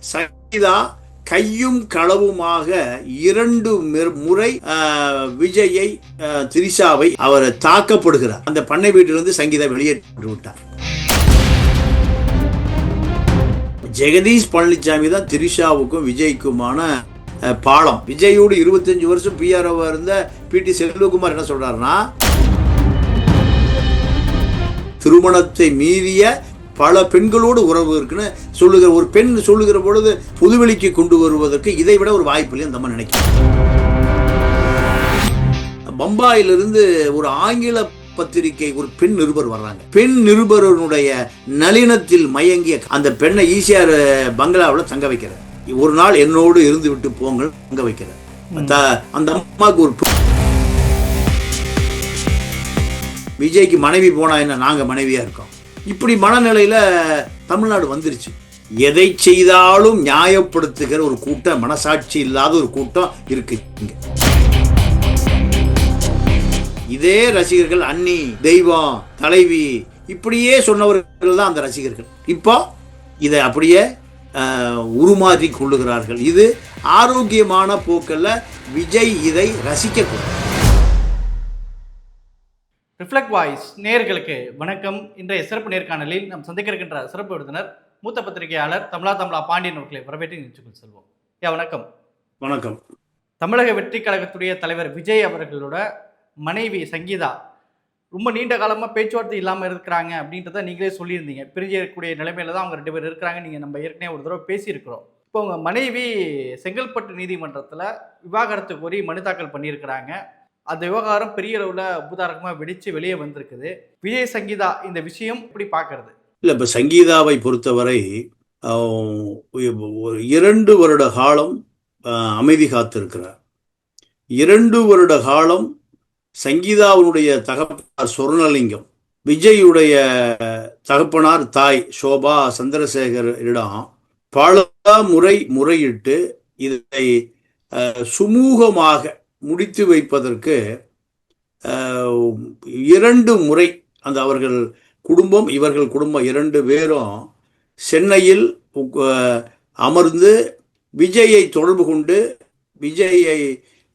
சங்கீதா கையும் களவுமாக 2 முறை விஜயை திரிஷாவை அவர் தாக்கப்படுகிறார். அந்த பண்ணை வீட்டிலிருந்து சங்கீதா வெளியேற்றி விட்டார். ஜெகதீஷ் பழனிசாமி தான் திரிஷாவுக்கும் விஜய்க்குமான பாலம். விஜயோடு 25 வருஷம் பிஆர்ஓ இருந்த பிடி செல்வகுமார் என்ன சொல்றாருன்னா, திருமணத்தை மீறிய பல பெண்களோடு உறவு இருக்குன்னு சொல்லுகிற ஒரு பெண் சொல்லுகிற பொழுது புதுவெளிக்கு கொண்டு வருவதற்கு இதை விட ஒரு வாய்ப்பு இல்லை நம்ம நினைக்கிறோம். பம்பாயிலிருந்து ஒரு ஆங்கில பத்திரிகை ஒரு பெண் நிருபர் வர்றாங்க. பெண் நிருபருடைய நளினத்தில் மயங்கிய அந்த பெண்ணை ஈசிஆர் பங்களாவில் தங்க வைக்கிறார். ஒரு நாள் என்னோடு இருந்து விட்டு போங்கள் தங்க வைக்கிறார். அந்த அம்மாவுக்கு ஒரு விஜய்க்கு மனைவி போனா என்ன, நாங்க மனைவியா இருக்கோம். இப்படி மனநிலையில தமிழ்நாடு வந்துருச்சு. எதை செய்தாலும் நியாயப்படுத்துகிற ஒரு கூட்டம், மனசாட்சி இல்லாத ஒரு கூட்டம் இருக்கு இங்க. இதே ரசிகர்கள் அண்ணி, தெய்வம், தலைவி இப்படியே சொன்னவர்கள் தான் அந்த ரசிகர்கள். இப்போ இதை அப்படியே உருமாற்றி கொள்ளுகிறார்கள். இது ஆரோக்கியமான போக்கல்ல. விஜய் இதை ரசிக்கக்கூடாது. ரிஃப்ளெக்ட் வாய்ஸ் நேயர்களுக்கு வணக்கம். இன்றைய சிறப்பு நேர்காணலில் நாம் சந்திக்க இருக்கின்ற சிறப்பு விருந்தினர் மூத்த பத்திரிகையாளர் தமிழா பாண்டியன் அவர்களை வரவேற்று நிகழ்ச்சிக்குள் செல்வோம். வணக்கம். வணக்கம். தமிழக வெற்றி கழகத்துடைய தலைவர் விஜய் அவர்களோட மனைவி சங்கீதா ரொம்ப நீண்ட காலமாக பேச்சுவார்த்தை இல்லாமல் இருக்கிறாங்க அப்படின்றத நீங்களே சொல்லியிருந்தீங்க. பிரிஞ்சக்கூடிய நிலைமையில தான் அவங்க 2 பேர் இருக்கிறாங்க. நீங்கள் நம்ம ஏற்கனவே ஒரு தடவை பேசியிருக்கிறோம். இப்போ உங்கள் மனைவி செங்கல்பட்டு நீதிமன்றத்தில் விவாகரத்து கோரி மனு தாக்கல் பண்ணியிருக்கிறாங்க. அந்த விவகாரம் பெரிய அளவில் பூதாரகமாக வெடித்து வெளியே வந்திருக்குது. விஜய் சங்கீதா இந்த விஷயம் எப்படி பார்க்கறது? இல்லை, இப்போ சங்கீதாவை பொறுத்தவரை 2 வருட காலம் அமைதி காத்திருக்கிறார். 2 வருட காலம் சங்கீதாவுடைய தகப்பனார் சொர்ணலிங்கம், விஜயுடைய தகப்பனார் தாய் சோபா சந்திரசேகரிடம் பல முறை முறையிட்டு இதை சுமூகமாக முடித்து வைப்பதற்கு 2 முறை அந்த அவர்கள் குடும்பம் இவர்கள் குடும்பம் 2 பேரும் சென்னையில் அமர்ந்து விஜயை தொடர்பு கொண்டு விஜயை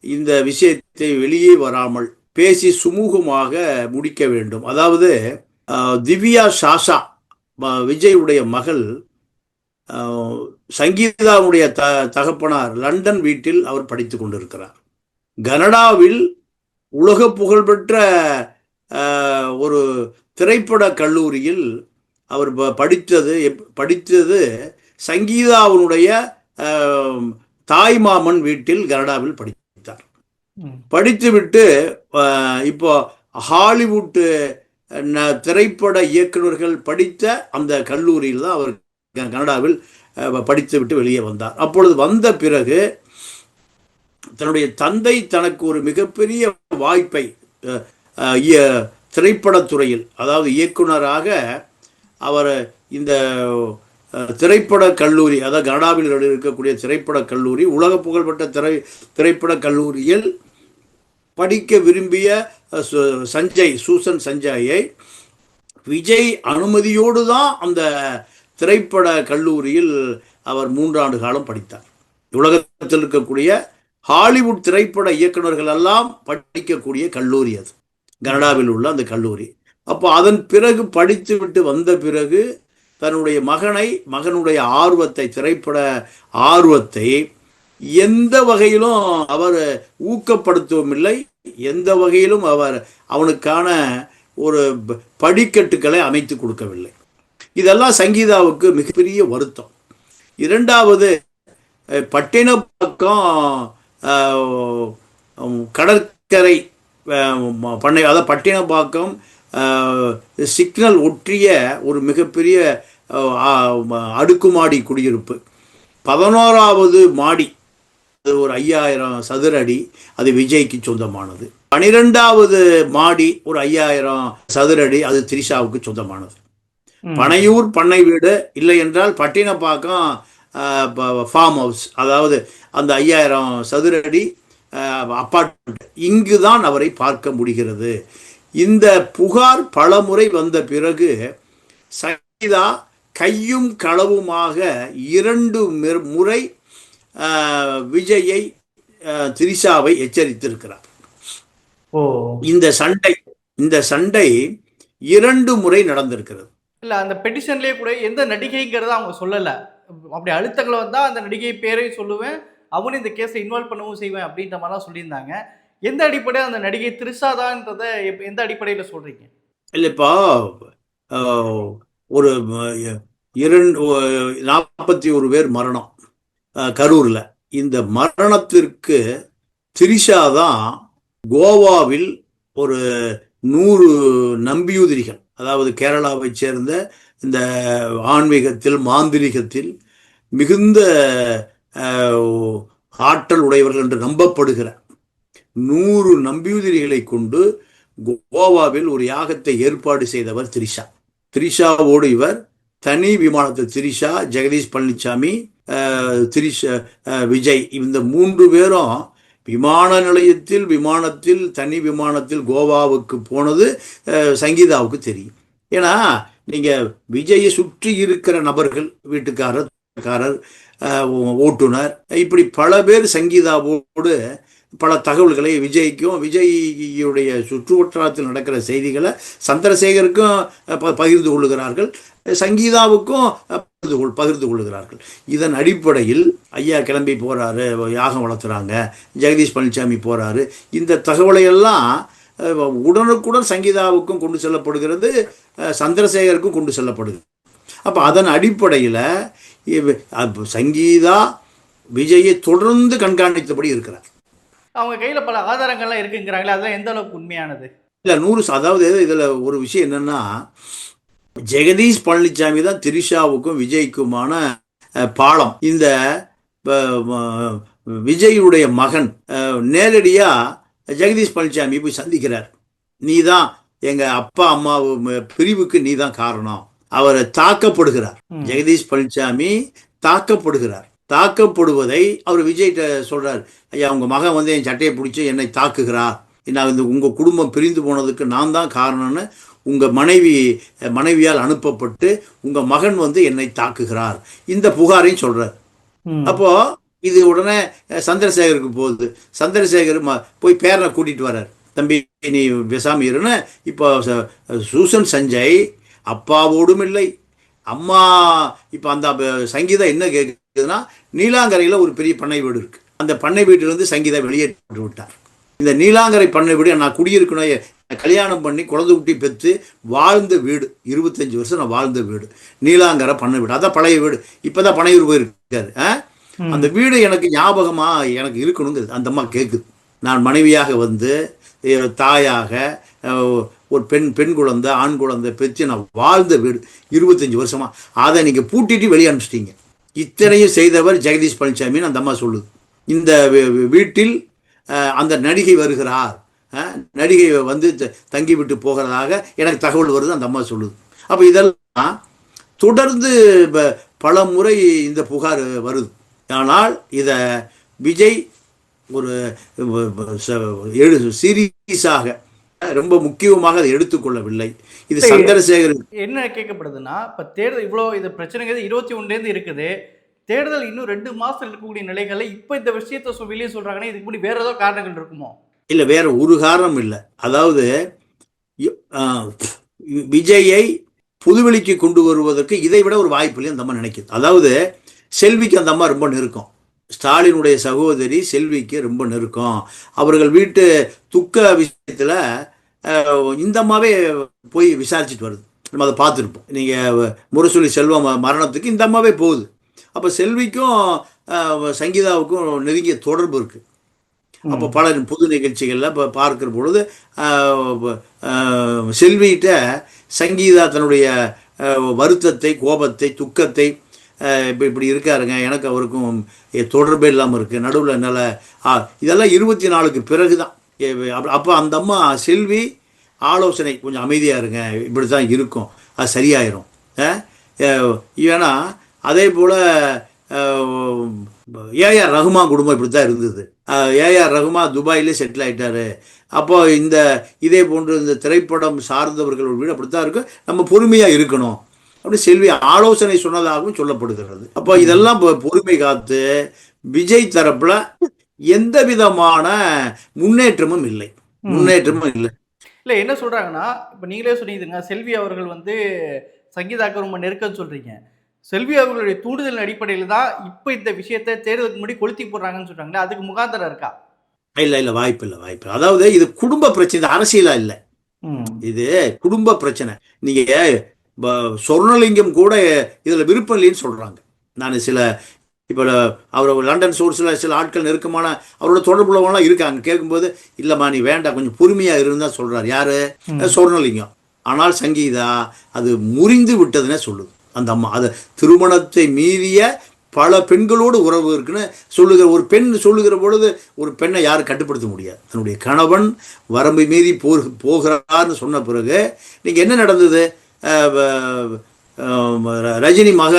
இந்த விஷயத்தை வெளியே வராமல் பேசி சுமூகமாக முடிக்க வேண்டும். அதாவது திவ்யா சாஷா விஜயுடைய மகள் சங்கீதாவுடைய தகப்பனார் லண்டன் வீட்டில் அவர் படித்து கொண்டிருக்கிறார். கனடாவில் உலக புகழ்பெற்ற ஒரு திரைப்பட கல்லூரியில் அவர் படித்தது சங்கீதாவுடைய தாய்மாமன் வீட்டில் கனடாவில் படித்தார். படித்துவிட்டு இப்போ ஹாலிவுட் திரைப்பட இயக்குநர்கள் படித்த அந்த கல்லூரியில் தான் அவர் கனடாவில் படித்துவிட்டு வெளியே வந்தார். அப்பொழுது வந்த பிறகு தன்னுடைய தந்தை தனக்கு ஒரு மிகப்பெரிய வாய்ப்பை திரைப்படத்துறையில், அதாவது இயக்குனராக அவர் இந்த திரைப்பட கல்லூரி, அதாவது கனடாவில் இருக்கக்கூடிய திரைப்பட கல்லூரி, உலக புகழ்பெற்ற திரைப்பட கல்லூரியில் படிக்க விரும்பிய சூசன் சஞ்சயை விஜய் அனுமதியோடு தான் அந்த திரைப்பட கல்லூரியில் அவர் 3 ஆண்டு காலம் படித்தார். உலகத்தில் இருக்கக்கூடிய ஹாலிவுட் திரைப்பட இயக்குநர்கள் எல்லாம் படிக்கக்கூடிய கல்லூரி அது, கனடாவில் உள்ள அந்த கல்லூரி. அப்போ அதன் பிறகு படித்து விட்டு வந்த பிறகு தன்னுடைய மகனுடைய ஆர்வத்தை, திரைப்பட ஆர்வத்தை எந்த வகையிலும் அவர் ஊக்கப்படுத்தவும் இல்லை, எந்த வகையிலும் அவர் அவனுக்கான ஒரு படிக்கட்டுகளை அமைத்து கொடுக்கவில்லை. இதெல்லாம் சங்கீதாவுக்கு மிகப்பெரிய வருத்தம். 2வது, பட்டினப்பாக்கம் கடற்கரை பண்ணை, அதாவது பட்டினப்பாக்கம் சிக்னல் ஒற்றிய ஒரு மிகப்பெரிய அடுக்குமாடி குடியிருப்பு, 11வது மாடி, அது ஒரு 5000 சதுர அடி, அது விஜய்க்கு சொந்தமானது. 12வது மாடி ஒரு 5000 சதுர அடி, அது திரிஷாவுக்கு சொந்தமானது. பனையூர் பண்ணை வீடு, இல்லை என்றால் பட்டினப்பாக்கம் ஃபார்ம் ஹவுஸ், அதாவது அந்த 5000 சதுர அடி அப்பார்ட்மெண்ட், இங்குதான் அவரை பார்க்க முடிகிறது. இந்த புகார் பல முறை வந்த பிறகு சங்கீதா கையும் களவுமாக 2 முறை விஜயை திரிஷாவை எச்சரித்திருக்கிறார். ஓ, இந்த சண்டை 2 முறை நடந்திருக்கிறது. இல்ல அந்த பெட்டிஷன்லயே கூட எந்த நடிகைங்கிறத அவங்க சொல்லல. அப்படி அழுத்தங்கள் வந்தா அந்த நடிகை பேரையும் சொல்லுவேன், அவனும் இந்த கேஸை இன்வால்வ் பண்ணவும் செய்வேன் அப்படின்ற மாதிரிலாம் சொல்லியிருந்தாங்க. எந்த அடிப்படையில் அந்த நடிகை திரிஷாதான்றத எந்த அடிப்படையில் சொல்றீங்க? இல்லை, இப்போ ஒரு 41 பேர் மரணம் கரூரில். இந்த மரணத்திற்கு திரிஷா தான் கோவாவில் ஒரு 100 நம்பியூதிரிகள், அதாவது கேரளாவை சேர்ந்த இந்த ஆன்மீகத்தில் மாந்திரிகத்தில் மிகுந்த ஆற்றல் உடையவர்கள் என்று நம்பப்படுகிற 100 நம்பியூதிரிகளை கொண்டு கோவாவில் ஒரு யாகத்தை ஏற்பாடு செய்தவர் திரிஷாவோடு இவர் தனி விமானத்தில் திரிஷா, ஜெகதீஷ் பழனிசாமி, விஜய், இந்த 3 பேரும் விமான விமானத்தில் தனி விமானத்தில் கோவாவுக்கு போனது சங்கீதாவுக்கு தெரியும். ஏன்னா நீங்க விஜயை சுற்றி இருக்கிற நபர்கள், வீட்டுக்காரர், ஓட்டுநர், இப்படி பல பேர் சங்கீதாவோடு பல தகவல்களை விஜய்யுடைய சுற்று வட்டாரத்தில் நடக்கிற செய்திகளை சந்திரசேகருக்கும் பகிர்ந்து கொள்ளுகிறார்கள், சங்கீதாவுக்கும் பகிர்ந்து கொள்ளுகிறார்கள். இதன் அடிப்படையில் ஐயா கிளம்பி போறாரு, யாகம் வளர்த்துறாங்க, ஜெகதீஷ் பழனிசாமி போறாரு, இந்த தகவலை எல்லாம் உடனுக்குடன் சங்கீதாவுக்கும் கொண்டு செல்லப்படுகிறது, சந்திரசேகருக்கும் கொண்டு செல்லப்படுகிறது. அப்போ அதன் அடிப்படையில் சங்கீதா விஜயை தொடர்ந்து கண்காணித்தபடி இருக்கிறார். அவங்க கையில பல ஆதாரங்கள்லாம் இருக்குங்கிறாங்களே, அதெல்லாம் எந்த அளவுக்கு உண்மையானது? இல்லை 100. அதாவது இதில் ஒரு விஷயம் என்னன்னா, ஜெகதீஷ் பழனிசாமி தான் திரிஷாவுக்கும் விஜய்க்குமான பாலம். இந்த விஜயுடைய மகன் நேரடியா ஜெகதீஷ் பழனிசாமி போய் சந்திக்கிறார். நீ தான் எங்க அப்பா அம்மா பிரிவுக்கு நீ தான் காரணம். அவர் தாக்கப்படுகிறார். ஜெகதீஷ் பழனிசாமி தாக்கப்படுவதை அவர் விஜய்கிட்ட சொல்றார். ஐயா, உங்க மகன் வந்து என் சட்டையை பிடிச்சி என்னை தாக்குகிறார், நான் உங்க குடும்பம் பிரிந்து போனதுக்கு நான் தான் காரணம்னு உங்க மனைவியால் அனுப்பப்பட்டு உங்க மகன் வந்து என்னை தாக்குகிறார், இந்த புகாரையும் சொல்றார். அப்போ இது உடனே சந்திரசேகருக்கு போகுது. சந்திரசேகர் போய் பேரனை கூட்டிட்டு வர்றார். தம்பி நீ பேசாம இருன்னு. இப்போ சூசன் சஞ்சய் அப்பாவோடும் இல்லை, அம்மா. இப்போ அந்த சங்கீதா என்ன கேட்குதுன்னா, நீலாங்கரையில் ஒரு பெரிய பண்ணை வீடு இருக்கு, அந்த பண்ணை வீட்டிலிருந்து சங்கீதா வெளியேற்றி விட்டார். இந்த நீலாங்கரை பண்ணை வீடு நான் குடியிருக்கணும், கல்யாணம் பண்ணி குழந்தை குட்டி பெற்று வாழ்ந்த வீடு, 25 வருஷம் நான் வாழ்ந்த வீடு நீலாங்கரை பண்ணை வீடு. அதான் பழைய வீடு, இப்போதான் பனையூர் போயிருக்காரு. அந்த வீடு எனக்கு ஞாபகமா எனக்கு இருக்கணுங்கிறது அந்த அம்மா கேட்குது. நான் மனைவியாக வந்து தாயாக ஒரு பெண் குழந்தை ஆண் குழந்தை பெற்று நான் வாழ்ந்த வீடு 25 வருஷமா, அதை நீங்க பூட்டிட்டு வெளியே அனுப்பிச்சிட்டீங்க. இத்தனையும் செய்தவர் ஜெகதீஷ் பழனிசாமின்னு அந்த அம்மா சொல்லுது. இந்த வீட்டில் அந்த நடிகை வருகிறார், நடிகை வந்து தங்கி விட்டு போகிறதாக எனக்கு தகவல் வருது, அந்த அம்மா சொல்லுது. அப்போ இதெல்லாம் தொடர்ந்து பல முறை இந்த புகார் வருது. ஆனால் இதை விஜய் ஒரு சீரியஸாக ரொம்ப முக்கியமாக அதை எடுத்துக்கொள்ளவில்லை. இது சந்திரசேகர் என்ன கேட்கப்படுதுன்னா, இப்போ தேர்தல் இவ்வளோ இது பிரச்சனைங்கிறது 21 இருக்குது, தேர்தல் இன்னும் 2 மாதம் இருக்கக்கூடிய நிலைகளை இப்போ இந்த விஷயத்தை வெளியே சொல்றாங்கன்னா, இதுக்கு முன்னாடி வேற ஏதோ காரணங்கள் இருக்குமோ? இல்லை, வேற ஒரு காரணம் இல்லை. அதாவது விஜயை புதுவெளிக்கு கொண்டு வருவதற்கு இதை விட ஒரு வாய்ப்பு இல்லை அந்த அம்மா நினைக்குது. அதாவது செல்விக்கு அந்த அம்மா ரொம்ப நெருக்கம், ஸ்டாலினுடைய சகோதரி செல்விக்கு ரொம்ப நெருக்கம். அவர்கள் வீட்டு துக்க விஷயத்தில் இந்த அம்மாவே போய் விசாரிச்சுட்டு வருது, நம்ம அதை பார்த்துருப்போம். நீங்கள் முரசொலி செல்வம் மரணத்துக்கு இந்த அம்மாவே போகுது. அப்போ செல்விக்கும் சங்கீதாவுக்கும் நெருங்கிய தொடர்பு இருக்கு. அப்போ பல பொது நிகழ்ச்சிகளில் இப்போ பார்க்கிற பொழுது செல்விகிட்ட சங்கீதா தன்னுடைய வருத்தத்தை, கோபத்தை, துக்கத்தை, இப்படி இருக்காருங்க, எனக்கு அவருக்கும் தொடர்பே இல்லாமல் இருக்குது, நடுவில் என்னால் இதெல்லாம் 24க்கு பிறகு தான். அப்போ அந்த அம்மா செல்வி ஆலோசனை, கொஞ்சம் அமைதியாக இருங்க, இப்படி தான் இருக்கும், அது சரியாயிரும். ஏன்னா அதே போல் ஏஆர் ரஹ்மான் குடும்பம் இப்படி தான் இருந்தது. ஏஆர் ரஹ்மான் துபாயிலே செட்டில் ஆகிட்டாரு. அப்போ இதே போன்று இந்த திரைப்படம் சார்ந்தவர்கள் வீடு அப்படித்தான் இருக்கும், நம்ம பொறுமையாக இருக்கணும். அப்படி செல்வி ஆலோசனை சொன்னதாகவும் சொல்லப்படுகிறது. அப்போ இதெல்லாம் பொறுமை காத்து விஜய் தரப்புல எந்த விதமான முன்னேற்றமும் இல்லை. இல்லை என்ன சொல்றாங்கன்னா, இப்போ நீங்களே சொன்னீங்க செல்வி அவர்கள் வந்து சங்கீதாக்கு ரொம்ப நெருக்கம் சொல்றீங்க. செல்வி அவர்களுடைய தூண்டுதல் அடிப்படையில் தான் இப்போ இந்த விஷயத்தை தேர்தலுக்கு முன்னாடி கொளுத்தி போடுறாங்கன்னு சொல்றாங்களே, அதுக்கு முகாந்திரம் இருக்கா? இல்ல வாய்ப்பு இல்லை. அதாவது இது குடும்ப பிரச்சனை, அரசியலா இல்லை. இது குடும்ப பிரச்சனை. நீங்க சொர்ணலிங்கம் கூட இதுல விருப்பம் இல்லைன்னு சொல்றாங்க. நான் சில இப்போ அவர் லண்டன் சோர்ஸில் சில ஆட்கள் நெருக்கமான அவரோட தொடர்புள்ளவங்களாம் இருக்காங்க. கேட்கும்போது இல்லைம்மா நீ வேண்டாம் கொஞ்சம் பொறுமையாக இருந்தா சொல்றாரு. யாரு? சொர்ணலிங்கம். ஆனால் சங்கீதா அது முறிந்து விட்டதுன்னே சொல்லுது அந்த அம்மா. அது திருமணத்தை மீறிய பல பெண்களோடு உறவு இருக்குன்னு சொல்லுகிற ஒரு பெண் சொல்லுகிற பொழுது ஒரு பெண்ணை யாரும் கட்டுப்படுத்த முடியாது. தன்னுடைய கணவன் வரம்பு மீறி போகிறார்னு சொன்ன பிறகு நீங்கள் என்ன நடந்தது? ரஜினி மக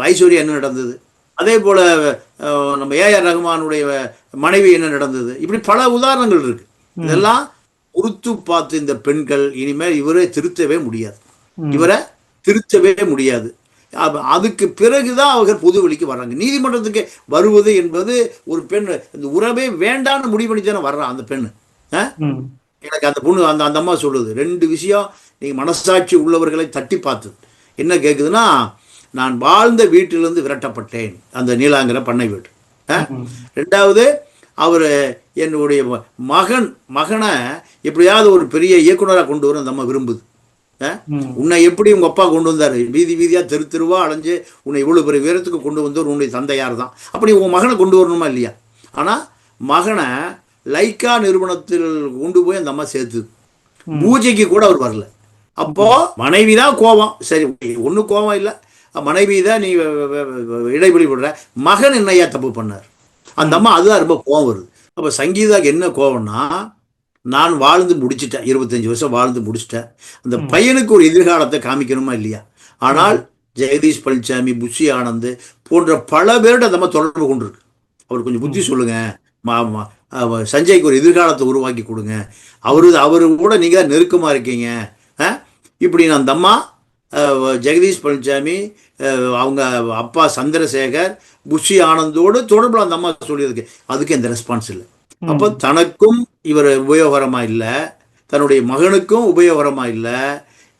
ஐஸ்வர்யா என்ன நடந்தது? அதே போல நம்ம ஏஆர் ரஹ்மானுடைய மனைவி என்ன நடந்தது? இப்படி பல உதாரணங்கள் இருக்கு. இதெல்லாம் பொறுத்து பார்த்து இந்த பெண்கள் இனிமேல் இவரை திருத்தவே முடியாது. அதுக்கு பிறகுதான் அவர்கள் பொது வெளிக்கு வர்றாங்க. நீதிமன்றத்துக்கு வருவது என்பது ஒரு பெண் இந்த உறவே வேண்டான்னு முடிவு பண்ணி தானே வர்றான் அந்த பெண்ணு. எனக்கு அந்த பொண்ணு அந்த அம்மா சொல்லுது 2 விஷயம். நீங்க மனசாட்சி உள்ளவர்களை தட்டி பார்த்தது என்ன கேட்குதுன்னா, நான் வாழ்ந்த வீட்டிலிருந்து விரட்டப்பட்டேன், அந்த நீலாங்கர பண்ணை வீட்டு. 2வது அவர் என்னுடைய மகனை எப்படியாவது ஒரு பெரிய இயக்குனராக கொண்டு வர அந்த அம்மா விரும்புது. உன்னை எப்படி உங்க அப்பா கொண்டு வந்தாரு? வீதியா தெருவா அலைஞ்சு உன்னை இவ்வளவு பெரிய உயரத்துக்கு கொண்டு வந்தவர் உன்னுடைய தந்தையார் தான். அப்படி உன் மகனை கொண்டு வரணுமா இல்லையா? ஆனா மகனை லைக்கா நிறுவனத்தில் கொண்டு போய் அந்த அம்மா சேர்த்து பூஜைக்கு கூட அவர் வரல. அப்போ மனைவி தான் கோபம். சரி, ஒன்றும் கோபம் இல்லை, மனைவி தான் நீ இடைவெளி விடுற, மகன் என்னையா தப்பு பண்ணார்? அந்த அம்மா அதுதான் ரொம்ப கோபம் வருது. அப்போ சங்கீதாக்கு என்ன கோபம்னா, நான் வாழ்ந்து முடிச்சிட்டேன், 25 வருஷம் வாழ்ந்து முடிச்சிட்டேன், அந்த பையனுக்கு ஒரு எதிர்காலத்தை காமிக்கணுமா இல்லையா? ஆனால் ஜெகதீஷ் பழனிசாமி, புஷி ஆனந்த் போன்ற பல பேர்கிட்ட அந்த அம்மா தொடர்பு கொண்டிருக்கு. அவர் கொஞ்சம் புத்தி சொல்லுங்க, சஞ்சய்க்கு ஒரு எதிர்காலத்தை உருவாக்கி கொடுங்க, அவரு கூட நீங்க தான் நெருக்கமா இருக்கீங்க. இப்படி அந்த அம்மா ஜெகதீஷ் பழனிசாமி, அவங்க அப்பா சந்திரசேகர், புஷி ஆனந்தோடு தொடர்புல அந்த அம்மா சொல்லியிருக்கு. அதுக்கு எந்த ரெஸ்பான்ஸ் இல்லை. அப்போ தனக்கும் இவர் உபயோகரமா இல்லை, தன்னுடைய மகனுக்கும் உபயோகரமா இல்லை,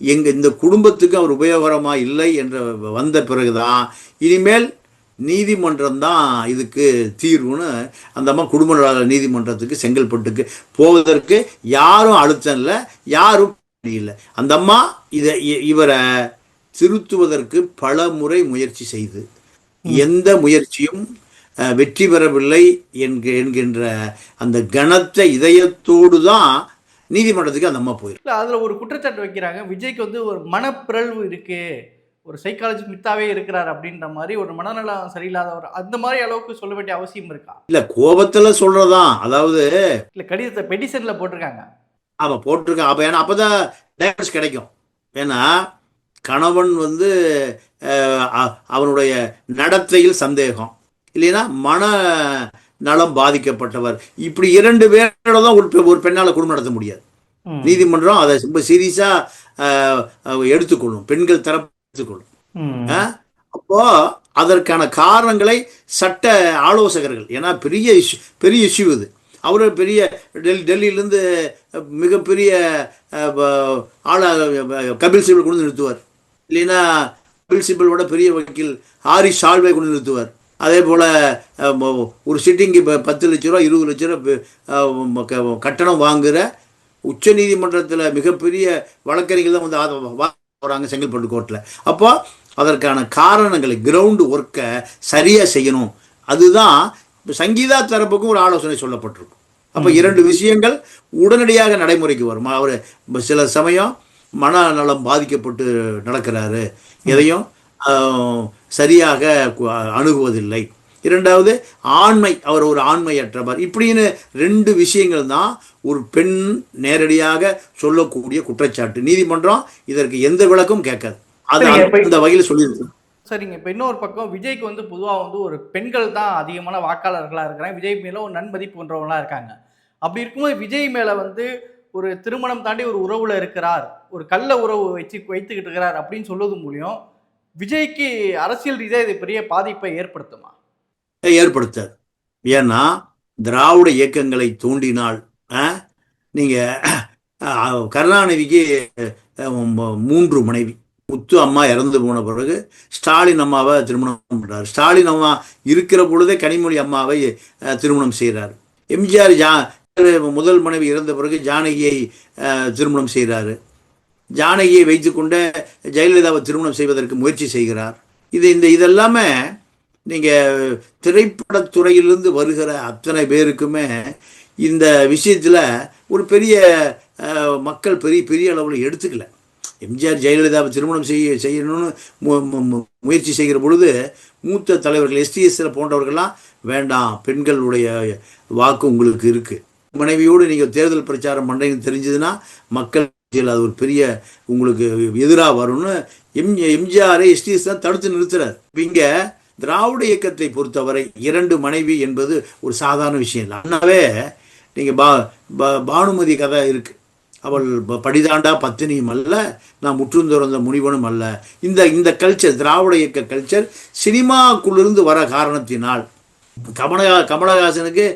இந்த குடும்பத்துக்கு அவர் உபயோகரமா இல்லை என்று வந்த பிறகுதான் இனிமேல் நீதிமன்றம் தான் இதுக்கு தீர்வுன்னு அந்த அம்மா குடும்ப நீதிமன்றத்துக்கு செங்கல்பட்டுக்கு போவதற்கு யாரும் அழுத்தம் இல்லை, யாரும் இல்லை. அந்த அம்மா இவரை திருத்துவதற்கு பல முறை முயற்சி செய்து எந்த முயற்சியும் வெற்றி பெறவில்லை என்கின்ற அந்த கனத்த இதயத்தோடு தான் நீதிமன்றத்துக்கு அந்த அம்மா போயிருக்கு. அதுல ஒரு குற்றச்சாட்டு வைக்கிறாங்க, விஜய்க்கு வந்து ஒரு மனப்பிறழ்வு இருக்கு, ஒரு சைக்காலஜி மித்தாவே இருக்கிறார் அப்படின்ற மாதிரி, ஒரு மனநலம் சரியில்லாதவர் அந்த மாதிரி அளவுக்கு சொல்ல வேண்டிய அவசியம் இருக்கா? இல்ல கோபத்துல சொல்றதான். அதாவது இல்ல கடிதத்தை பெட்டிஷன்ல போட்டிருக்காங்க. ஆமா போட்டிருக்கான். அப்ப ஏன்னா அப்பதான் டைவர்ஸ் கிடைக்கும். ஏன்னா கணவன் வந்து அவனுடைய நடத்தையில் சந்தேகம், இல்லைன்னா மன நலம் பாதிக்கப்பட்டவர், இப்படி 2 பேரோட தான் ஒரு பெண்ணால குடும்பம் நடத்த முடியாது. நீதிமன்றம் அதை ரொம்ப சீரியஸா எடுத்துக்கொள்ளும், பெண்கள் தரப்பு எடுத்துக்கொள்ளும். அப்போ அதற்கான காரணங்களை சட்ட ஆலோசகர்கள், ஏன்னா பெரிய இஷ்யூ இது. அவரு பெரிய டெல்லியிலேருந்து மிகப்பெரிய கபில் சிபல் கொண்டு நிறுத்துவார், இல்லைன்னா கபில் சிபலோட பெரிய வக்கீல் ஹாரிஸ் சால்வே கொண்டு நிறுத்துவார். அதே போல் ஒரு சிட்டிங்கு 10 லட்ச ரூபா 20 லட்ச ரூபா கட்டணம் வாங்குகிற உச்ச நீதிமன்றத்தில் மிகப்பெரிய வழக்கறிஞர்கள் தான் வந்து போகிறாங்க செங்கல்பட்டு கோர்ட்டில். அப்போ அதற்கான காரணங்களை, கிரவுண்டு ஒர்க்கை சரியாக செய்யணும். அதுதான் சங்கீதா தரப்புக்கும் ஒரு ஆலோசனை சொல்லப்பட்டிருக்கும். அப்போ 2 விஷயங்கள் உடனடியாக நடைமுறைக்கு வரும். அவர் சில சமயம் மனநலம் பாதிக்கப்பட்டு நடக்கிறாரு, எதையும் சரியாக அணுகுவதில்லை. 2வது ஆண்மை, அவர் ஒரு ஆண்மையற்றவர், இப்படின்னு 2 விஷயங்கள் தான் ஒரு பெண் நேரடியாக சொல்லக்கூடிய குற்றச்சாட்டு. நீதிமன்றம் இதற்கு எந்த விளக்கம் கேட்காது, அது அந்த வகையில் சொல்லியிருக்கு. சரிங்க. இப்போ இன்னொரு பக்கம் விஜய்க்கு வந்து பொதுவாக வந்து ஒரு பெண்கள் தான் அதிகமான வாக்காளர்களாக இருக்கிறாங்க, விஜய் மேலே ஒரு நன்மதிப்பு போன்றவங்களாம் இருக்காங்க. அப்படி இருக்கும்போது விஜய் மேலே வந்து ஒரு திருமணம் தாண்டி ஒரு உறவுல இருக்கிறார் ஒரு கள்ள உறவு வைத்துக்கிட்டு இருக்கிறார் அப்படின்னு சொல்வது மூலியம் விஜய்க்கு அரசியல் ரீதியாக இது பெரிய பாதிப்பை ஏற்படுத்துமா? ஏற்படுத்தாது. ஏன்னா திராவிட இயக்கங்களை தூண்டினால் நீங்க கருணாநிதிக்கு 3 மனைவி. முத்து அம்மா இறந்து போன பிறகு ஸ்டாலின் அம்மாவை திருமணம் பண்றாரு. ஸ்டாலின் அம்மா இருக்கிற பொழுதே கனிமொழி அம்மாவை திருமணம் செய்கிறார். எம்ஜிஆர் முதல் மனைவி இறந்த பிறகு ஜானகியை திருமணம் செய்கிறாரு. ஜானகியை வைத்துக்கொண்டு ஜெயலலிதாவை திருமணம் செய்வதற்கு முயற்சி செய்கிறார். இதெல்லாமே நீங்கள் திரைப்படத்துறையிலிருந்து வருகிற அத்தனை பேருக்குமே இந்த விஷயத்தில் ஒரு பெரிய மக்கள் பெரிய அளவில் எடுத்துக்கல. எம்ஜிஆர் ஜெயலலிதாவை திருமணம் செய்யணும்னு முயற்சி செய்கிற பொழுது மூத்த தலைவர்கள் எஸ்டிஎஸ்ல போன்றவர்கள்லாம் வேண்டாம், பெண்களுடைய வாக்கு உங்களுக்கு இருக்குது, மனைவியோடு நீங்கள் தேர்தல் பிரச்சாரம் பண்ணுறீங்கன்னு தெரிஞ்சதுன்னா மக்கள் அது ஒரு பெரிய உங்களுக்கு எதிராக வரும்னு எம்ஜிஆரை எஸ்டிஎஸ் தான் தடுத்து நிறுத்துறாரு. இங்கே திராவிட இயக்கத்தை பொறுத்தவரை 2 மனைவி என்பது ஒரு சாதாரண விஷயம் இல்லை. அண்ணாவே நீங்கள் பானுமதி கதை இருக்கு, அவள் படிதாண்டா பத்தினியும் அல்ல, நான் முற்றும் துறந்த முனிவனும் அல்ல. இந்த கல்ச்சர், திராவிட இயக்க கல்ச்சர் சினிமாக்குள்ளிருந்து வர காரணத்தினால் கமலஹாசனுக்கு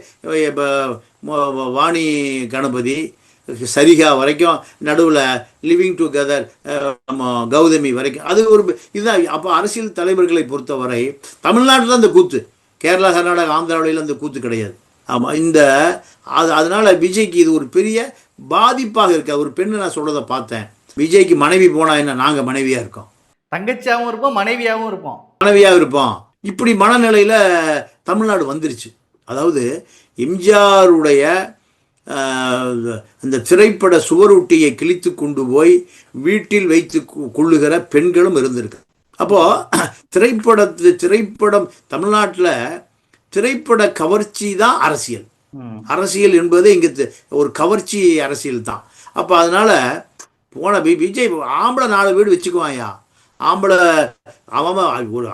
வாணி கணபதி சரிகா வரைக்கும், நடுவில் லிவிங் டுகெதர் கௌதமி வரைக்கும், அது ஒரு இதுதான். அப்போ அரசியல் தலைவர்களை பொறுத்தவரை தமிழ்நாட்டில் அந்த கூத்து, கேரளா கர்நாடகா ஆந்திராவில அந்த கூத்து கிடையாது. ஆமாம், அதனால விஜய்க்கு இது ஒரு பெரிய பாதிப்பாக இருக்கு. ஒரு பெண்ணு நான் சொல்றதை பார்த்தேன், விஜய்க்கு மனைவி போனா என்ன, நாங்கள் மனைவியா இருக்கோம், தங்கச்சியாகவும் இருப்போம், மனைவியாகவும் இருப்போம். இப்படி மனநிலையில தமிழ்நாடு வந்துருச்சு. அதாவது எம்ஜிஆருடைய அந்த திரைப்பட சுவரொட்டியை கிழித்து கொண்டு போய் வீட்டில் வைத்து கொள்ளுகிற பெண்களும் இருந்திருக்கு. அப்போ திரைப்படம் தமிழ்நாட்டில் திரைப்பட கவர்ச்சி தான் அரசியல். அரசியல் என்பது இங்க ஒரு கவர்ச்சி அரசியல் தான். அப்போ அதனால போன விஜய் ஆம்பளை 4 வீடு வச்சுக்குவாயா, ஆம்பளை அவன் ஒரு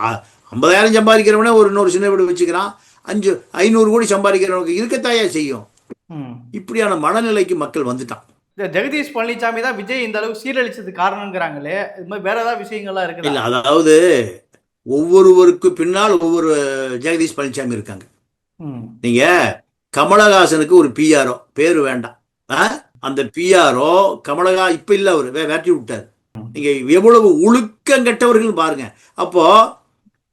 50,000 சம்பாதிக்கிறவனே இன்னொரு சின்ன வீடு வச்சுக்கிறான், 500 கோடி சம்பாதிக்கிறவனுக்கு இருக்கத்தாயா செய்யும். இப்படியான மனநிலைக்கு மக்கள் வந்துட்டான். ஜெகதீஷ் பழனிசாமி தான் விஜய் இந்த அளவுக்கு சீரழிச்சது காரணங்கிறாங்களே, இது மாதிரி வேற ஏதாவது விஷயங்கள்லாம் இருக்கு? இல்ல, அதாவது ஒவ்வொருவருக்கு பின்னால் ஒவ்வொரு ஜெகதீஷ் பழனிசாமி இருக்காங்க. நீங்க கமலஹாசனுக்கு ஒரு பிஆர்ஓ பேரு வேண்டாம், அந்த பிஆர்ஓ இப்ப இல்ல, அவரு வேட்டி விட்டார். நீங்க எவ்வளவு ஒழுக்கம் கெட்டவர்கள் பாருங்க. அப்போ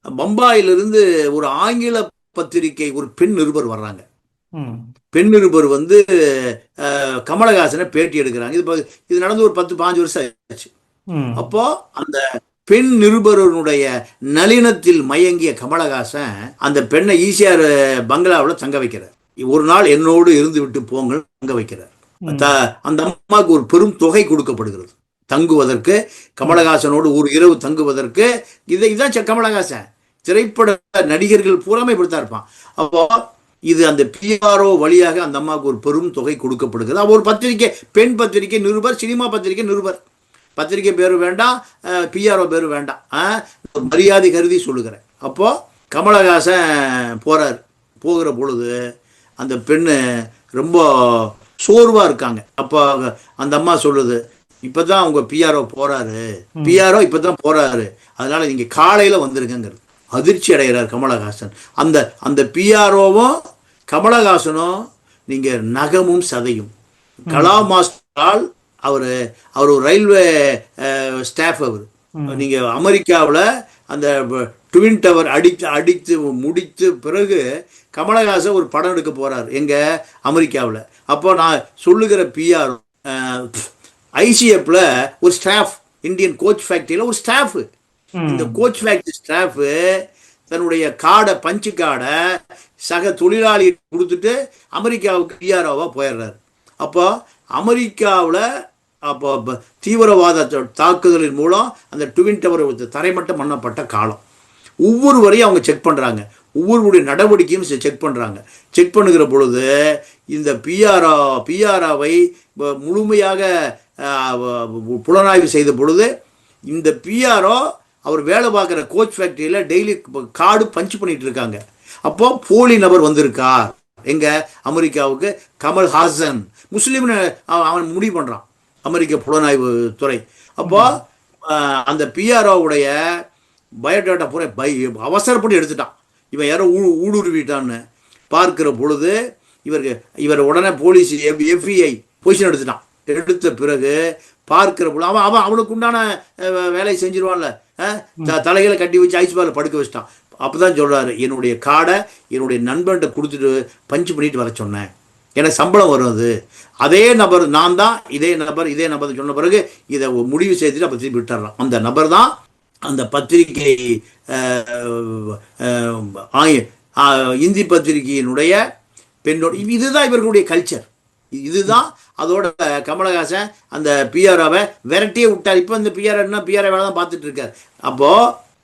பம்பாயிலிருந்து ஒரு ஆங்கில பத்திரிகை ஒரு பெண் நிருபர் வர்றாங்க. பெண் நிருபர் கமலஹாசனை பேட்டி எடுக்கிறாங்க. இது நடந்து ஒரு 10-15 வருஷம் ஆச்சு. அப்போ அந்த பெண் நிருபருடைய நளினத்தில் மயங்கிய கமலஹாசன் அந்த பெண்ணை ஈசிஆர் பங்களாவில் தங்க வைக்கிறார். ஒரு நாள் என்னோடு இருந்து விட்டு போங்கள் தங்க வைக்கிறார். அந்த அம்மாவுக்கு ஒரு பெரும் தொகை கொடுக்கப்படுகிறது தங்குவதற்கு, கமலஹாசனோடு ஒரு இரவு தங்குவதற்கு. இதான் கமலஹாசன் திரைப்பட நடிகர்கள் பூராமே இப்படித்தான் இருப்பான். அப்போ இது அந்த பிஆர்ஓ வழியாக அந்த அம்மாவுக்கு ஒரு பெரும் தொகை கொடுக்கப்படுகிறது. அவ ஒரு பத்திரிகை, பெண் பத்திரிகை நிருபர், சினிமா பத்திரிகை நிருபர், பத்திரிகை பேரு வேண்டாம், பிஆர்ஓ பேரு வேண்டாம், மரியாதை கருதி சொல்லுகிறேன். அப்போ கமலஹாசன் போகிற பொழுது அந்த பெண்ணு ரொம்ப சோர்வா இருக்காங்க. அப்போ அந்த அம்மா சொல்லுது, இப்பதான் உங்க பிஆர்ஓ போறாரு, அதனால நீங்க காலையில வந்துருங்கிறது. அதிர்ச்சி அடைகிறார் கமலஹாசன். அந்த பிஆர்ஓவும் கமலஹாசனும் நீங்க நகமும் சதையும். கலா மாஸ்டரால் அவர் ஒரு ரயில்வே ஸ்டாஃப். அவர் நீங்க அமெரிக்காவில் அந்த ட்வின் டவர் அடித்து முடித்து பிறகு கமலஹாசன் ஒரு படம் எடுக்க போறார் எங்க அமெரிக்காவில். அப்போ நான் சொல்லுகிற பிஆர் ஐசிஎஃப்ல ஒரு ஸ்டாஃப், இந்தியன் கோச் ஃபேக்டரியில் ஒரு ஸ்டாஃப். இந்த கோச் ஃபேக்டரி ஸ்டாஃப் தன்னுடைய பஞ்சு கார்டை சக தொழிலாளி கொடுத்துட்டு அமெரிக்காவுக்கு பிஆர்ஓவா போயிடுறாரு. அப்போ அமெரிக்காவில் தீவிரவாத தாக்குதலின் மூலம் அந்த ட்வின் டவர் தரைமட்டம் பண்ணப்பட்ட காலம். ஒவ்வொருவரையும் அவங்க செக் பண்ணுறாங்க, ஒவ்வொருவருடைய நடவடிக்கையும் செக் பண்ணுறாங்க. செக் பண்ணுகிற பொழுது இந்த பிஆர்ஓவை முழுமையாக புலனாய்வு செய்த பொழுது இந்த பிஆர்ஓ அவர் வேலை பார்க்குற கோச் ஃபேக்டரியில் டெய்லி கார்டு பஞ்ச் பண்ணிட்டு இருக்காங்க. அப்போ போலி நபர் வந்திருக்கார் எங்க அமெரிக்காவுக்கு, கமல்ஹாசன் முஸ்லீம்னு அவன் முடிவு பண்ணுறான். அமெரிக்க புலனாய்வு துறை. அப்போ அந்த பிஆர்ஓவுடைய பயோடேட்டா பூரா அவசரப்பட்டு எடுத்துட்டான். இவன் யாரோ ஊடுருவிட்டான்னு பார்க்கிற பொழுது இவர் உடனே போலீஸ் FBI பொசிஷன் எடுத்துட்டான். எடுத்த பிறகு பார்க்கிற பொழுது அவனுக்கு உண்டான வேலையை செஞ்சிருவான்ல, தலைகளை கட்டி வச்சு ஐஸ் பால் படுக்க வச்சிட்டான். அப்போதான் சொல்றாரு, என்னுடைய கார்டை என்னுடைய நண்பன்கிட்ட கொடுத்துட்டு பஞ்சு பண்ணிட்டு வர சொன்னேன், எனக்கு சம்பளம் வரும், அது அதே நபர் நான் தான், இதே நபர் சொன்ன பிறகு இதை முடிவு செய்துட்டு அப்போ திருப்பி விட்டுறான். அந்த நபர் தான் அந்த பத்திரிகை இந்தி பத்திரிகையினுடைய பெண்ணோட. இதுதான் இவர்களுடைய கல்ச்சர். இதுதான் அதோட கமலஹாசன் அந்த பிஆர்ஓவை விரட்டியே விட்டார். இப்போ இந்த பிஆர்ஓ வேலை தான் பார்த்துட்டு இருக்கார். அப்போ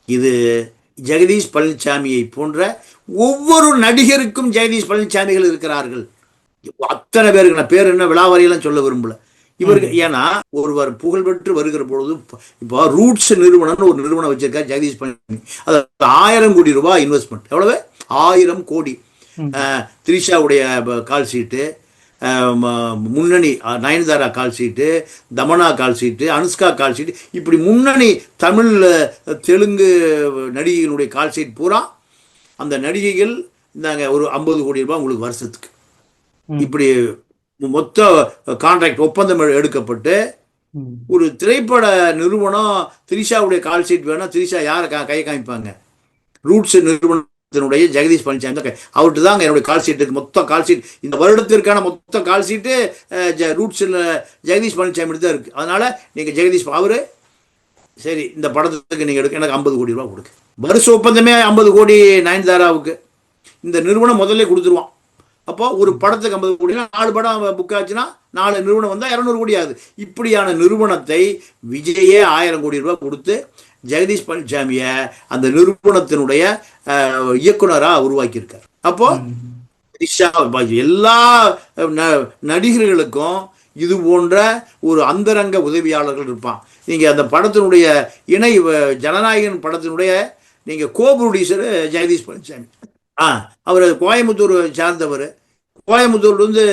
இது ஜெகதீஷ் பழனிசாமியை போன்ற ஒவ்வொரு நடிகருக்கும் ஜெகதீஷ் பழனிசாமிகள் இருக்கிறார்கள். அத்தனை பேருக்கு நான் பேர் என்ன விழாவரியெல்லாம் சொல்ல விரும்பல இவருக்கு. ஏன்னா ஒருவர் புகழ்பெற்று வருகிற பொழுது, இப்போ ரூட்ஸ் நிறுவனம்னு ஒரு நிறுவனம் வச்சிருக்காரு ஜெகதீஷ் பழனிசாமி. அது 1000 கோடி ரூபாய் இன்வெஸ்ட்மெண்ட். எவ்வளவு? 1000 கோடி. திரிஷாவுடைய கால் சீட்டு, முன்னணி நயன்தாரா கால் சீட்டு, தமனா கால் சீட்டு, அனுஷ்கா கால் சீட்டு, இப்படி முன்னணி தமிழ் தெலுங்கு நடிகைகளுடைய கால் சீட் பூரா அந்த நடிகைகள் இந்தாங்க ஒரு 50 கோடி ரூபாய் உங்களுக்கு வருஷத்துக்கு. இப்படி மொத்த கான்ட்ராக்ட் ஒப்பந்தம் எடுக்கப்பட்டு ஒரு திரைப்பட நிறுவனம் திரிஷாவுடைய கால் சீட் வேணா, திரிஷா யாரை கை காமிப்பாங்க? ரூட்ஸ் நிறுவனத்தினுடைய ஜெகதீஷ் பழனிசாமி தான். அவர்கிட்ட தாங்க என்னுடைய கால் சீட்டுக்கு மொத்த கால் சீட், இந்த வருடத்திற்கான மொத்த கால் சீட்டு ரூட்ஸில் ஜெகதீஷ் பழனிசாமி தான் இருக்கு. அதனால நீங்க ஜெகதீஷ் அவரு சரி இந்த படத்துக்கு நீங்க எடுக்க எனக்கு 50 கோடி ரூபாய் கொடுக்க. வருஷ ஒப்பந்தமே 50 கோடி நயன்தாராவுக்கு இந்த நிறுவனம் முதல்ல கொடுத்துருவான். அப்போ ஒரு படத்துக்கு 50 கோடினா 4 படம் புக் ஆச்சுன்னா 4 நிறுவனம் வந்தால் 200 கோடி ஆகுது. இப்படியான நிறுவனத்தை விஜயே 1000 கோடி ரூபாய் கொடுத்து ஜெகதீஷ் பழனிசாமியை அந்த நிறுவனத்தினுடைய இயக்குனராக உருவாக்கியிருக்கார். அப்போ எல்லா நடிகர்களுக்கும் இது போன்ற ஒரு அந்தரங்க உதவியாளர்கள் இருப்பான். நீங்கள் அந்த படத்தினுடைய இணை ஜனநாயகன் படத்தினுடைய நீங்கள் கோ ப்ரொடியூசர் ஜெகதீஷ் பழனிசாமி. அவர் கோயம்புத்தூர் சார்ந்தவர். கோயம்புத்தூர்லேருந்து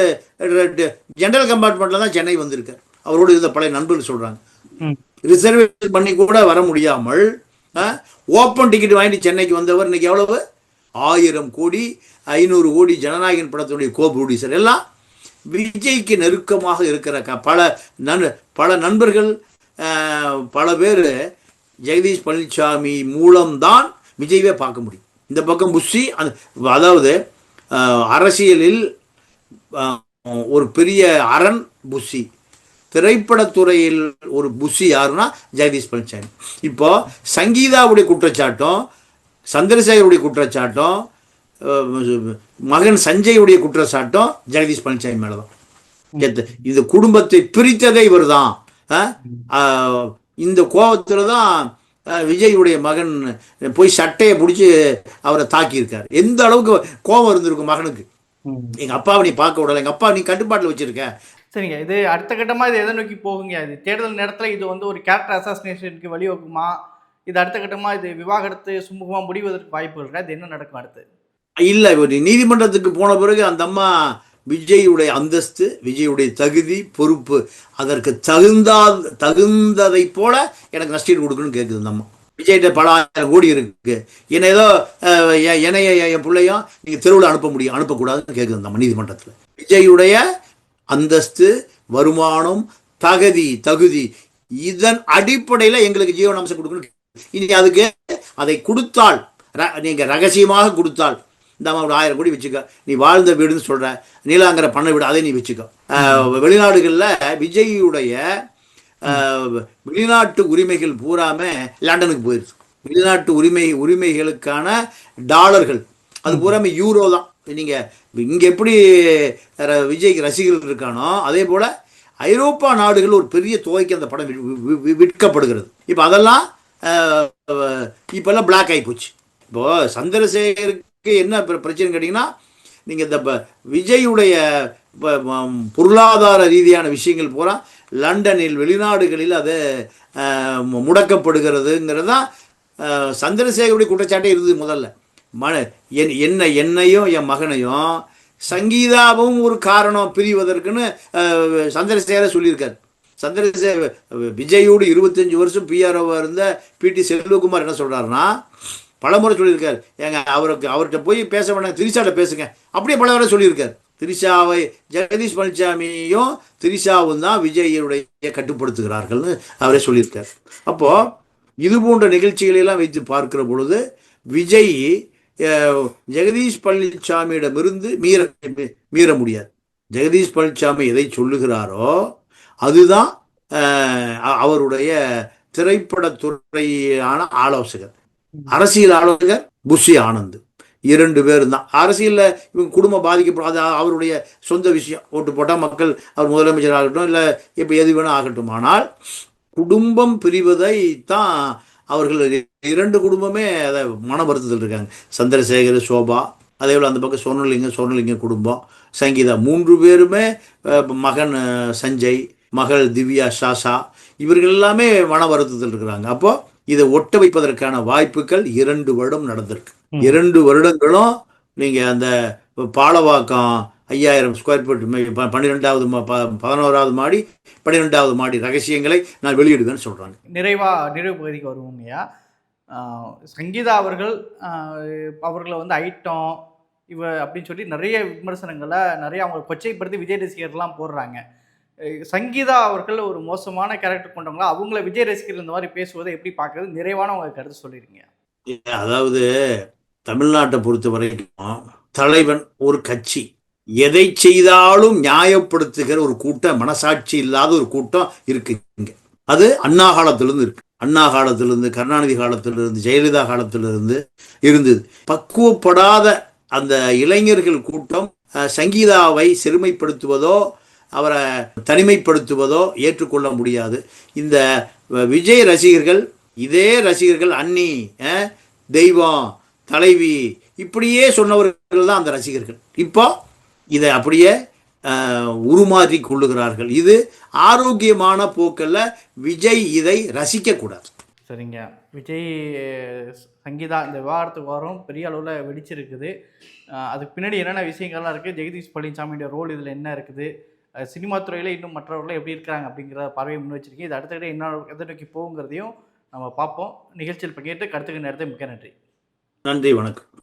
ஜெனரல் கம்பார்ட்மெண்ட்டில் தான் சென்னை வந்திருக்கார். அவரோடு இருந்த பழைய நண்பர்கள் சொல்கிறாங்க, ரிசர்வேஷன் பண்ணி கூட வர முடியாமல் ஓப்பன் டிக்கெட் வாங்கிட்டு சென்னைக்கு வந்தவர் இன்னைக்கு எவ்வளவு? 1000 கோடி 500 கோடி ஜனநாயகன் படத்தினுடைய கோ ப்ரொடியூசர். எல்லாம் விஜய்க்கு நெருக்கமாக இருக்கிற பல நண்பர்கள், பல பேர் ஜெகதீஷ் பழனிசாமி மூலம்தான் விஜயவே பார்க்க முடியும். இந்த பக்கம் புஷி, அதாவது அரசியலில் ஒரு பெரிய அரண் புஷி, திரைப்படத்துறையில் ஒரு புஷி யாருன்னா ஜெகதீஷ் பழனிசாமி. இப்போ சங்கீதாவுடைய குற்றச்சாட்டும், சந்திரசேகருடைய குற்றச்சாட்டும், மகன் சஞ்சயுடைய குற்றச்சாட்டும் ஜெகதீஷ் பழனிசாமி மேலதான். இந்த குடும்பத்தை பிரித்ததே இவர் தான். இந்த கோபத்துல தான் விஜயுடைய மகன் போய் சட்டையை பிடிச்சி அவரை தாக்கியிருக்காரு. எந்த அளவுக்கு கோபம் இருந்திருக்கும் மகனுக்கு. எங்க அப்பாவை நீ பார்க்க விடல, எங்க அப்பா நீ கட்டுப்பாட்டில் வச்சிருக்க. சரிங்க, இது அடுத்த கட்டமா இது எதை நோக்கி போகுங்க? இது தேர்தல் நேரத்தில் இது ஒரு கேரக்டர் அசாசினேஷனுக்கு வழிவகுக்குமா? இது அடுத்த கட்டமா இது விவாகரத்து சுமூகமா முடிவதற்கு வாய்ப்பு இருக்கா? இது என்ன நடக்கும் அடுத்து? இல்ல, நீதிமன்றத்துக்கு போன பிறகு அந்த அம்மா விஜயுடைய அந்தஸ்து, விஜயுடைய தகுதி, பொறுப்பு அதற்கு தகுந்ததை போல எனக்கு நஷ்டீடு கொடுக்கணும்னு கேட்குது அந்த அம்மா. விஜய்கிட்ட பல 1000 கோடி இருக்கு, என்ன ஏதோ என்னைய என் பிள்ளையும் நீங்க தெருவில் அனுப்பக்கூடாதுன்னு கேட்குது அந்த அம்மா நீதிமன்றத்தில். விஜயுடைய அந்தஸ்து, வருமானம், தகுதி இதன் அடிப்படையில் எங்களுக்கு ஜீவனாம்சம் கொடுக்கணும். இனி அதுக்கு அதை கொடுத்தால், நீங்க ரகசியமாக கொடுத்தால், இந்த அம்மா 1000 கோடி வச்சுக்க, நீ வாழ்ந்த வீடுன்னு சொல்ற, நீலாங்கரை பண்ண வீடு, அதை நீ வச்சுக்க. வெளிநாடுகளில் விஜயுடைய வெளிநாட்டு உரிமைகள் பூராமே லண்டனுக்கு போயிடுச்சு. வெளிநாட்டு உரிமைகளுக்கான டாலர்கள் அது பூராமே யூரோ தான். நீங்க இங்க எப்படி விஜய்க்கு ரசிகர்கள் இருக்கானோ அதே போல ஐரோப்பா நாடுகள் ஒரு பெரிய தொகைக்கு அந்த படம் விற்கப்படுகிறது. இப்போ அதெல்லாம் இப்பெல்லாம் பிளாக் ஆகி போச்சு. இப்போ சந்திரசேகருக்கு என்ன பிரச்சனை கேட்டீங்கன்னா, நீங்க இந்த விஜயுடைய பொருளாதார ரீதியான விஷயங்கள் பூரா லண்டனில் வெளிநாடுகளில் அது முடக்கப்படுகிறதுங்கிறதான் சந்திரசேகருடைய குற்றச்சாட்டே இருந்தது முதல்ல. என்னையும் என் மகனையும் சங்கீதாவும் ஒரு காரணம் பிரிவதற்குன்னு சந்திரசேகர சொல்லியிருக்காரு. சந்திரசேகர் விஜயோடு 25 வருஷம் பிஆர்ஓவா இருந்த பிடி செல்வகுமார் என்ன சொல்றாருன்னா, பலமுறை சொல்லியிருக்காரு, ஏங்க அவர்கிட்ட போய் பேச வேண்டாம், திரிஷாட்ட பேசுங்க, அப்படியே பல முறை சொல்லியிருக்காரு. திரிஷாவை ஜெகதீஷ் பழனிசாமியும் திரிஷாவும் தான் விஜயுடைய கட்டுப்படுத்துகிறார்கள்னு அவரே சொல்லியிருக்கார். அப்போ இது போன்ற நிகழ்ச்சிகளை எல்லாம் வைத்து பார்க்கிற பொழுது விஜய் ஜெகதீஷ் பழனிசாமியிடமிருந்து மீற முடியாது. ஜெகதீஷ் பழனிசாமி எதை சொல்லுகிறாரோ அதுதான் அவருடைய திரைப்படத்துறையான ஆலோசகர். அரசியல் ஆலோசகர் புஷி ஆனந்த், 2 பேரும் தான். அரசியலில் இவங்க குடும்பம் பாதிக்கப்படாத அவருடைய சொந்த விஷயம், ஓட்டு போட்டால் மக்கள் அவர் முதலமைச்சர் ஆகட்டும், இல்லை இப்போ எது வேணும் ஆகட்டும். ஆனால் குடும்பம் பிரிவதை தான் அவர்கள் 2 குடும்பமே அதை மன வருத்தத்தில் இருக்காங்க. சந்திரசேகர், சோபா, அதே போல் அந்த பக்கம் சொர்ணலிங்க குடும்பம், சங்கீதா, 3 பேருமே மகன் சஞ்சய், மகள் திவ்யா சாஷா, இவர்கள் எல்லாமே மன வருத்தத்தில் இருக்கிறாங்க. அப்போ இதை ஒட்ட வைப்பதற்கான வாய்ப்புகள் 2 வருடம் நடந்திருக்கு. 2 வருடங்களும் நீங்க அந்த பாலவாக்கம் 5000 ஸ்கொயர் ஃபீட் 12வது 11வது மாடி 12வது மாடி ரகசியங்களை நான் வெளியிடுவேன்னு சொல்றாங்க. நிறைவு பகுதிக்கு வருவோம் ஐயா. சங்கீதா அவர்களை வந்து ஐட்டம் அப்படின்னு சொல்லி நிறைய விமர்சனங்களை நிறைய அவங்க கொச்சைப்படுத்தி விஜய் ரசிகர்லாம் போடுறாங்க. சங்கீதா அவர்கள் ஒரு மோசமான கேரக்டர் கொண்டவங்களா, அவங்கள விஜய் ரசிகர்கள் இந்த மாதிரி பேசுவதை எப்படி பார்க்கறது? நிறைவான உங்க கருத்து சொல்லிருங்க. அதாவது தமிழ்நாட்டை பொறுத்த வரைக்கும் தலைவன் ஒரு கட்சி எதை செய்தாலும் நியாயப்படுத்துகிற ஒரு கூட்டம், மனசாட்சி இல்லாத ஒரு கூட்டம் இருக்கு இங்க. அது அண்ணா காலத்திலிருந்து இருக்கு. அண்ணா காலத்திலிருந்து, கருணாநிதி காலத்திலிருந்து, ஜெயலலிதா காலத்திலிருந்து இருந்தது. பக்குவப்படாத அந்த இளைஞர்கள் கூட்டம் சங்கீதாவை சிறுமைப்படுத்துவதோ அவரை தனிமைப்படுத்துவதோ ஏற்றுக்கொள்ள முடியாது. இந்த விஜய் ரசிகர்கள், இதே ரசிகர்கள் அண்ணி, தெய்வம், தலைவி இப்படியே சொன்னவர்கள் தான் அந்த ரசிகர்கள். இப்போ இதை அப்படியே உருமாற்றி கொள்ளுகிறார்கள். இது ஆரோக்கியமான போக்கல்ல. விஜய் இதை ரசிக்க கூடாது. சரிங்க. விஜய் சங்கீதா இந்த விவாதத்துக்கு வரும் பெரிய அளவில் வெடிச்சிருக்குது. அதுக்கு பின்னாடி என்னென்ன விஷயங்கள்லாம் இருக்குது, ஜெகதீஷ் பழனிசாமியோட ரோல் இதில் என்ன இருக்குது, சினிமா துறையில் இன்னும் மற்றவர்கள் எப்படி இருக்கிறாங்க அப்படிங்கிற பார்வையை முன் வச்சிருக்கீங்க. இது அடுத்தக்கிட்ட என்ன எதை நோக்கி போகுங்கிறதையும் நம்ம பார்ப்போம். நிகழ்ச்சியில் பங்கேற்று கருத்துக்கு நேரத்தை மிக்க நன்றி. நன்றி, வணக்கம்.